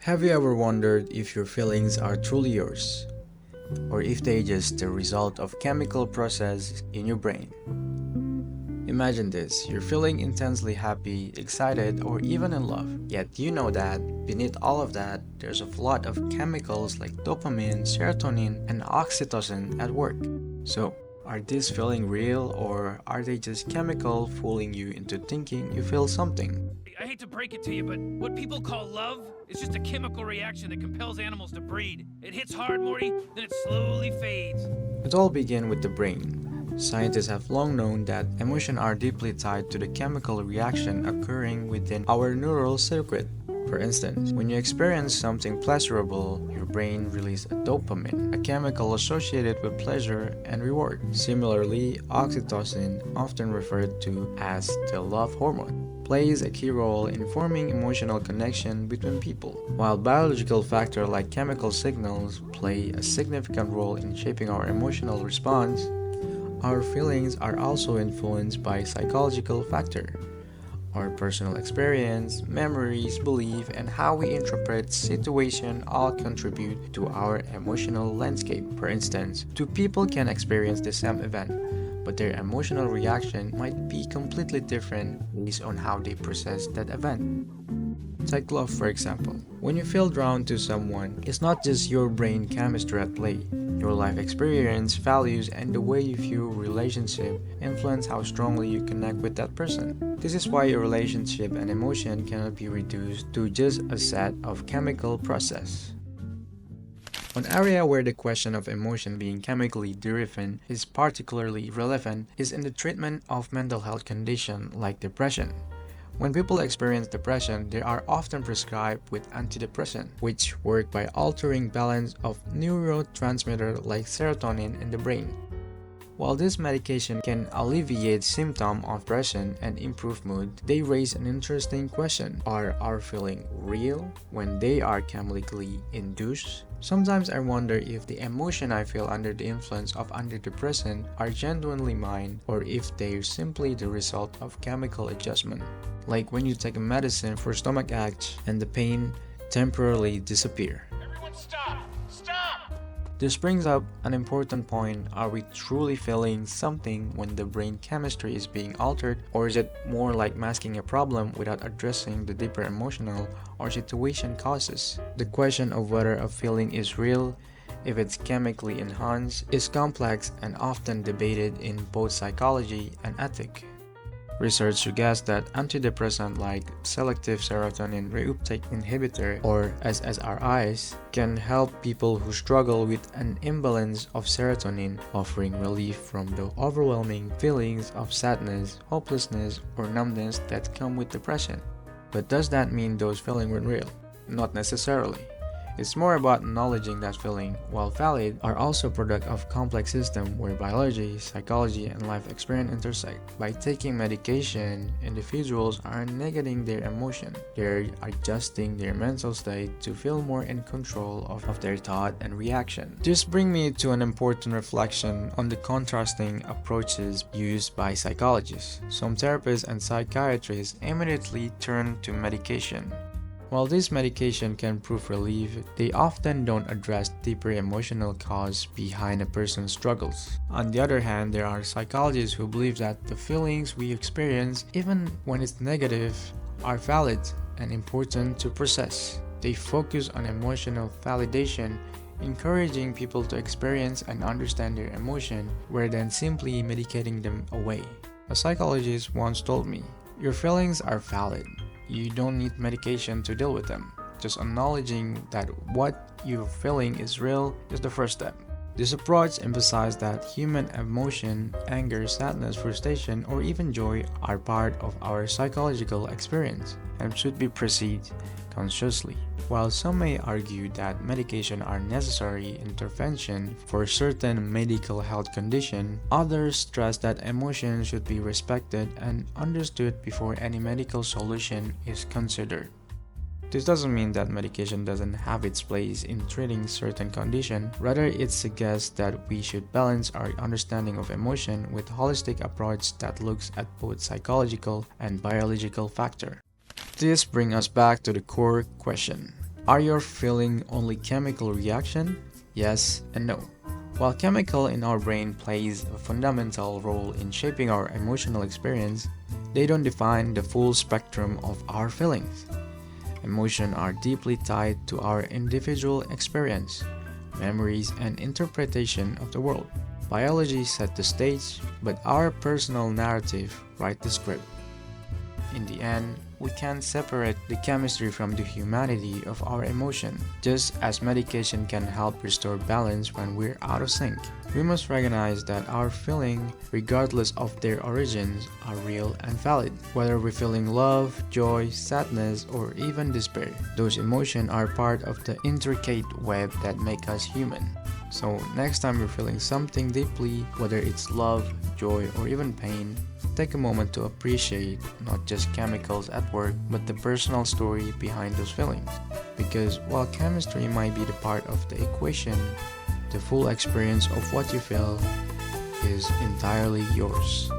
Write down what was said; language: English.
Have you ever wondered if your feelings are truly yours, or if they just the result of chemical process in your brain? Imagine this, you're feeling intensely happy, excited, or even in love. Yet you know that beneath all of that, there's a flood of chemicals like dopamine, serotonin, and oxytocin at work. So, are these feelings real, or are they just chemical fooling you into thinking you feel something? I hate to break it to you, but what people call love is just a chemical reaction that compels animals to breed. It hits hard, Morty, then it slowly fades. It all began with the brain. Scientists have long known that emotions are deeply tied to the chemical reaction occurring within our neural circuit. For instance, when you experience something pleasurable, your brain releases a dopamine, a chemical associated with pleasure and reward. Similarly, oxytocin, often referred to as the love hormone, plays a key role in forming emotional connection between people. While biological factors like chemical signals play a significant role in shaping our emotional response, our feelings are also influenced by psychological factors. Our personal experience, memories, belief, and how we interpret situation all contribute to our emotional landscape. For instance, two people can experience the same event, but their emotional reaction might be completely different based on how they process that event. Take love for example. When you feel drawn to someone, it's not just your brain chemistry at play. Your life experience, values, and the way you view relationship influence how strongly you connect with that person. This is why a relationship and emotion cannot be reduced to just a set of chemical process. One area where the question of emotion being chemically driven is particularly relevant is in the treatment of mental health conditions like depression. When people experience depression, they are often prescribed with antidepressants, which work by altering balance of neurotransmitters like serotonin in the brain. While this medication can alleviate symptoms of depression and improve mood, they raise an interesting question. Are our feelings real when they are chemically induced? Sometimes I wonder if the emotion I feel under the influence of antidepressant are genuinely mine or if they're simply the result of chemical adjustment. Like when you take a medicine for stomach ache and the pain temporarily disappear. Everyone stop! Stop! This brings up an important point. Are we truly feeling something when the brain chemistry is being altered, or is it more like masking a problem without addressing the deeper emotional or situation causes? The question of whether a feeling is real, if it's chemically enhanced, is complex and often debated in both psychology and ethics. Research suggests that antidepressants like selective serotonin reuptake inhibitor or SSRIs can help people who struggle with an imbalance of serotonin, offering relief from the overwhelming feelings of sadness, hopelessness, or numbness that come with depression. But does that mean those feelings were real? Not necessarily. It's more about acknowledging that feelings, while valid, are also a product of complex systems where biology, psychology, and life experience intersect. By taking medication, individuals aren't negating their emotion. They're adjusting their mental state to feel more in control of their thought and reaction. This brings me to an important reflection on the contrasting approaches used by psychologists. Some therapists and psychiatrists immediately turn to medication. While this medication can prove relief, they often don't address deeper emotional cause behind a person's struggles. On the other hand, there are psychologists who believe that the feelings we experience, even when it's negative, are valid and important to process. They focus on emotional validation, encouraging people to experience and understand their emotion rather than simply medicating them away. A psychologist once told me, "Your feelings are valid. You don't need medication to deal with them. Just acknowledging that what you're feeling is real is the first step." This approach emphasizes that human emotion, anger, sadness, frustration, or even joy are part of our psychological experience and should be perceived consciously. While some may argue that medication are necessary intervention for certain medical health conditions, others stress that emotions should be respected and understood before any medical solution is considered. This doesn't mean that medication doesn't have its place in treating certain conditions. Rather, it suggests that we should balance our understanding of emotion with a holistic approach that looks at both psychological and biological factors. This brings us back to the core question. Are your feeling only chemical reaction? Yes and no. While chemical in our brain plays a fundamental role in shaping our emotional experience, they don't define the full spectrum of our feelings. Emotions are deeply tied to our individual experience, memories, and interpretation of the world. Biology set the stage, but our personal narrative writes the script. In the end, we can't separate the chemistry from the humanity of our emotion, just as medication can help restore balance when we're out of sync. We must recognize that our feelings, regardless of their origins, are real and valid. Whether we're feeling love, joy, sadness, or even despair, those emotions are part of the intricate web that make us human. So next time you're feeling something deeply, whether it's love, joy, or even pain, take a moment to appreciate not just chemicals at work, but the personal story behind those feelings. Because while chemistry might be the part of the equation, the full experience of what you feel is entirely yours.